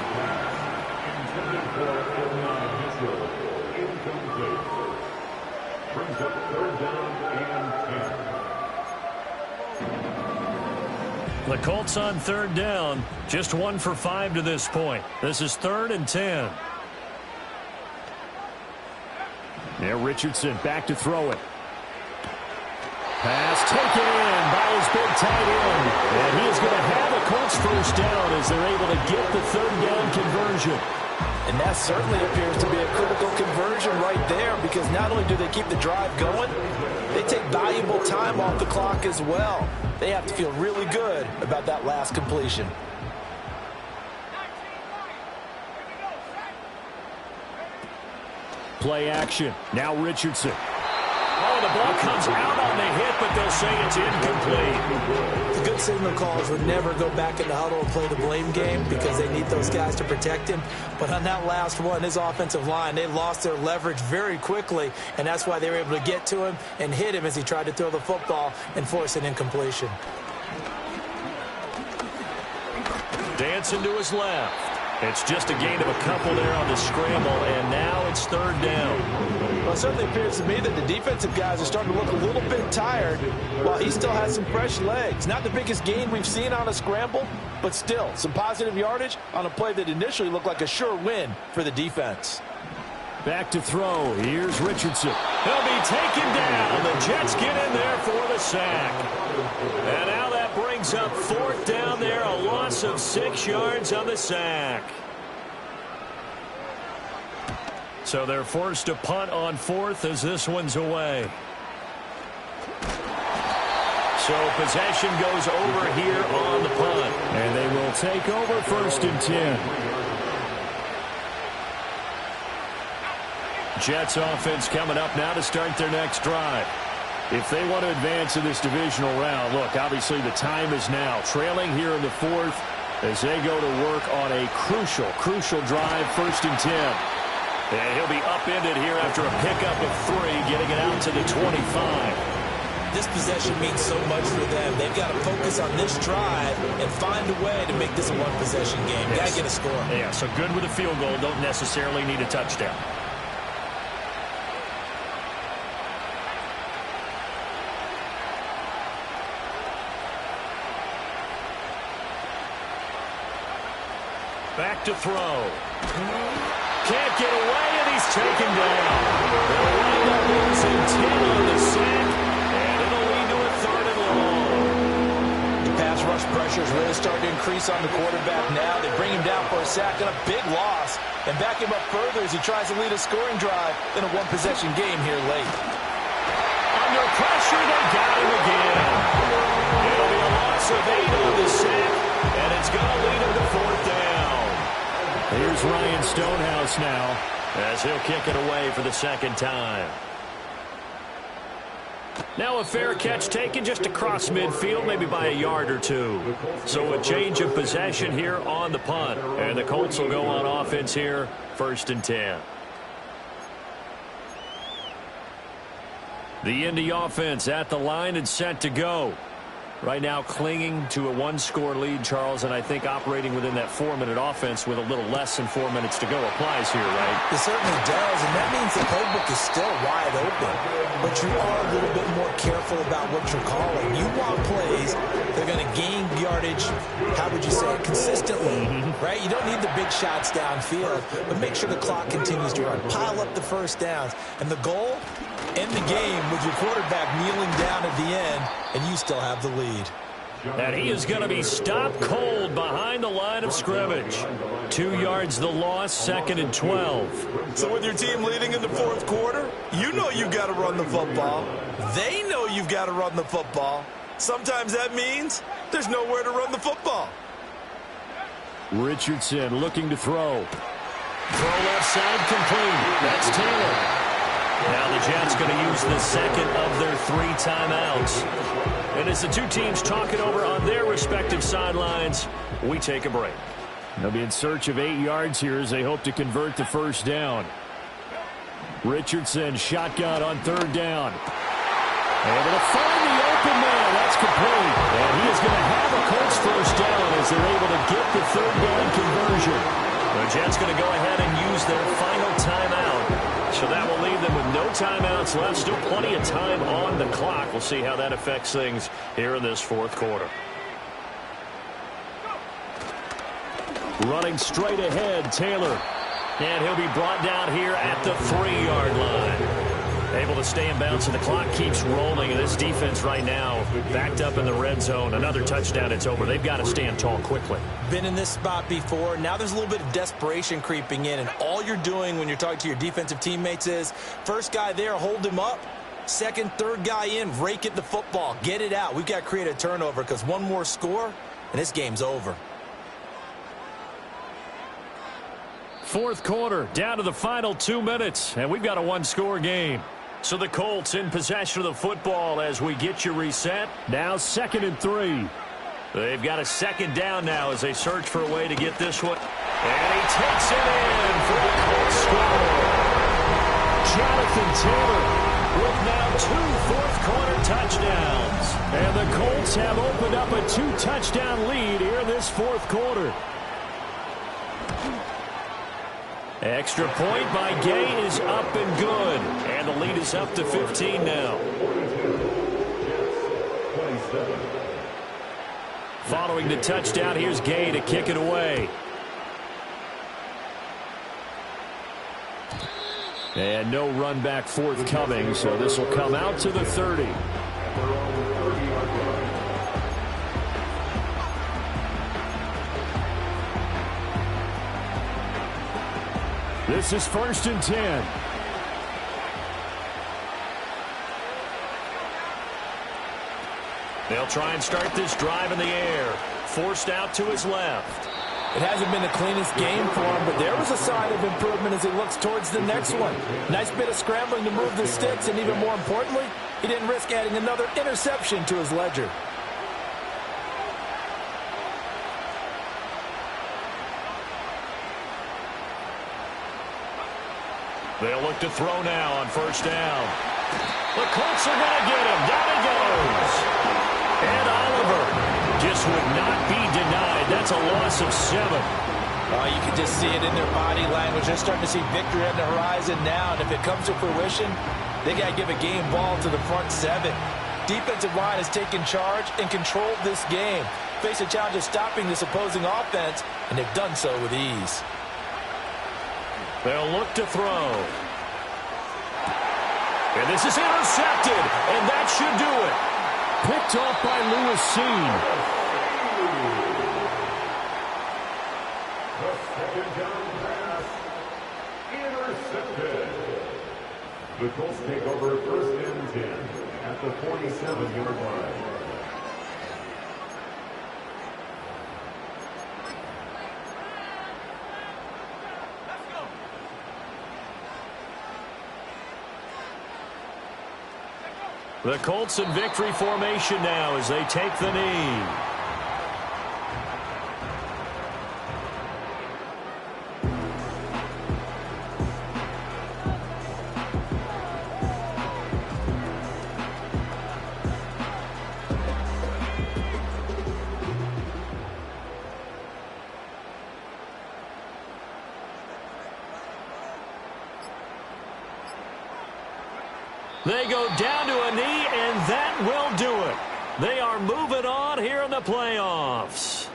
C: Brings up 3rd down and 10.
D: The Colts on 3rd down. Just 1 for 5 to this point. This is 3rd and 10. Now Richardson back to throw it. Pass taken in by his big tight end. And he is going to have a Colts 1st down as they're able to get the 3rd down conversion.
B: And that certainly appears to be a critical conversion right there because not only do they keep the drive going, they take valuable time off the clock as well. They have to feel really good about that last completion.
D: Play action. Now Richardson. Oh, the ball comes out on the hit, but they'll say it's incomplete.
B: The good signal calls would never go back in the huddle and play the blame game because they need those guys to protect him. But on that last one, his offensive line, they lost their leverage very quickly, and that's why they were able to get to him and hit him as he tried to throw the football and force an incompletion.
D: Dancing to his left. It's just a gain of a couple there on the scramble, and now it's 3rd down.
B: Well, it certainly appears to me that the defensive guys are starting to look a little bit tired while he still has some fresh legs. Not the biggest gain we've seen on a scramble, but still some positive yardage on a play that initially looked like a sure win for the defense.
D: Back to throw. Here's Richardson. He'll be taken down. The Jets get in there for the sack. And now that brings up 4th down there. A loss of 6 yards on the sack. So they're forced to punt on fourth as this one's away. So possession goes over here on the punt.
A: And they will take over 1st and 10.
D: Jets offense coming up now to start their next drive. If they want to advance in this divisional round, look, obviously the time is now. Trailing here in the fourth as they go to work on a crucial drive, 1st and 10. And he'll be upended here after a pickup of 3, getting it out to the 25.
B: This possession means so much for them. They've got to focus on this drive and find a way to make this a one-possession game.
D: Yes.
B: Got to get a score.
D: Yeah, so good with a field goal. Don't necessarily need a touchdown. Back to throw. Can't get away, and he's taken down. They'll wind up losing 10 on the sack, and it'll lead to a 3rd and long.
B: The pass rush pressure is really starting to increase on the quarterback now. They bring him down for a sack and a big loss, and back him up further as he tries to lead a scoring drive in a one-possession game here late.
D: Under pressure, they got him again. It'll be a loss of 8 on the sack, and it's going to lead him to 4th down. Here's Ryan Stonehouse now as he'll kick it away for the 2nd time. Now a fair catch taken just across midfield, maybe by a yard or 2. So a change of possession here on the punt. And the Colts will go on offense here, 1st and 10. The Indy offense at the line and set to go. Right now clinging to a 1-score lead, Charles, and I think operating within that 4-minute offense with a little less than 4 minutes to go applies here, right?
B: It certainly does, and that means the playbook is still wide open. But you are a little bit more careful about what you're calling. You want plays that are going to gain yardage, how would you say it, consistently, right? You don't need the big shots downfield, but make sure the clock continues to run. Pile up the first downs. And the goal? End the game with your quarterback kneeling down at the end, and you still have the lead.
D: And he is going to be stopped cold behind the line of scrimmage. 2 yards the loss, 2nd and 12.
B: So with your team leading in the 4th quarter, you know you've got to run the football. They know you've got to run the football. Sometimes that means there's nowhere to run the football.
A: Richardson looking to throw.
D: Throw left side complete. That's Taylor. Now the Jets going to use the 2nd of their 3 timeouts. And as the 2 teams talk it over on their respective sidelines, we take a break.
A: They'll be in search of 8 yards here as they hope to convert the 1st down. Richardson shotgun on 3rd down. Able to find the open man. That's complete. And he is going to have a Colts 1st down as they're able to get the 3rd down conversion.
D: The Jets going to go ahead and use their final timeout. So that will leave them with no timeouts left. Still plenty of time on the clock. We'll see how that affects things here in this 4th quarter.
A: Running straight ahead, Taylor.
D: And he'll be brought down here at the 3-yard line. Able to stay in bounds, and the clock keeps rolling. And this defense right now backed up in the red zone. Another touchdown, it's over. They've got to stand tall quickly.
B: Been in this spot before. Now there's a little bit of desperation creeping in, and all you're doing when you're talking to your defensive teammates is first guy there, hold him up. Second, third guy in, rake at the football. Get it out. We've got to create a turnover because one more score, and this game's over.
D: 4th quarter, down to the final 2 minutes, and we've got a 1-score game. So the Colts in possession of the football as we get you reset.
A: Now 2nd and 3.
D: They've got a 2nd down now as they search for a way to get this one. And he takes it in for the Colts score.
A: Jonathan Taylor
D: with now 2 4th-quarter touchdowns.
A: And the Colts have opened up a 2-touchdown lead here in this 4th quarter.
D: Extra point by Gay is up and good. And the lead is up to 15 now. Following the touchdown, here's Gay to kick it away.
A: And no run back forthcoming, so this will come out to the 30.
D: This is 1st and 10. They'll try and start this drive in the air. Forced out to his left.
B: It hasn't been the cleanest game for him, but there was a sign of improvement as he looks towards the next one. Nice bit of scrambling to move the sticks, and even more importantly, he didn't risk adding another interception to his ledger.
A: They'll look to throw now on 1st down. The Colts are going to get him. Down he goes. And Oliver just would not be denied. That's a loss of 7.
B: Oh, you can just see it in their body language. They're starting to see victory on the horizon now, and if it comes to fruition, they got to give a game ball to the front 7. Defensive line has taken charge and controlled this game. Face a challenge of stopping this opposing offense, and they've done so with ease.
A: They'll look to throw. And this is intercepted, and that should do it.
D: Picked off by Lewis Cine.
C: The second down pass. Intercepted. The Colts take over 1st and 10 at the 47-yard line.
A: The Colts in victory formation now as they take the knee. They go down to a knee, and that will do it. They are moving on here in the playoffs.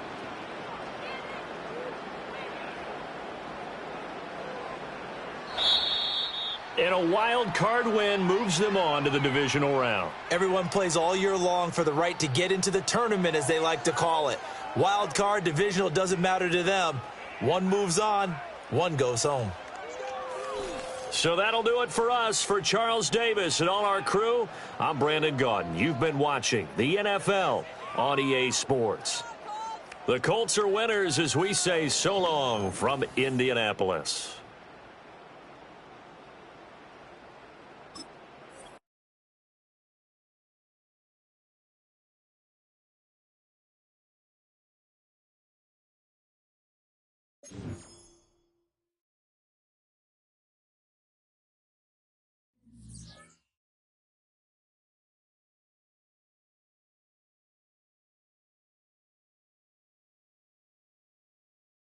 A: And a wild card win moves them on to the divisional round.
B: Everyone plays all year long for the right to get into the tournament, as they like to call it. Wild card, divisional, doesn't matter to them. One moves on, one goes home.
A: So that'll do it for us. For Charles Davis and all our crew, I'm Brandon Gaudin. You've been watching the NFL on EA Sports. The Colts are winners as we say so long from Indianapolis.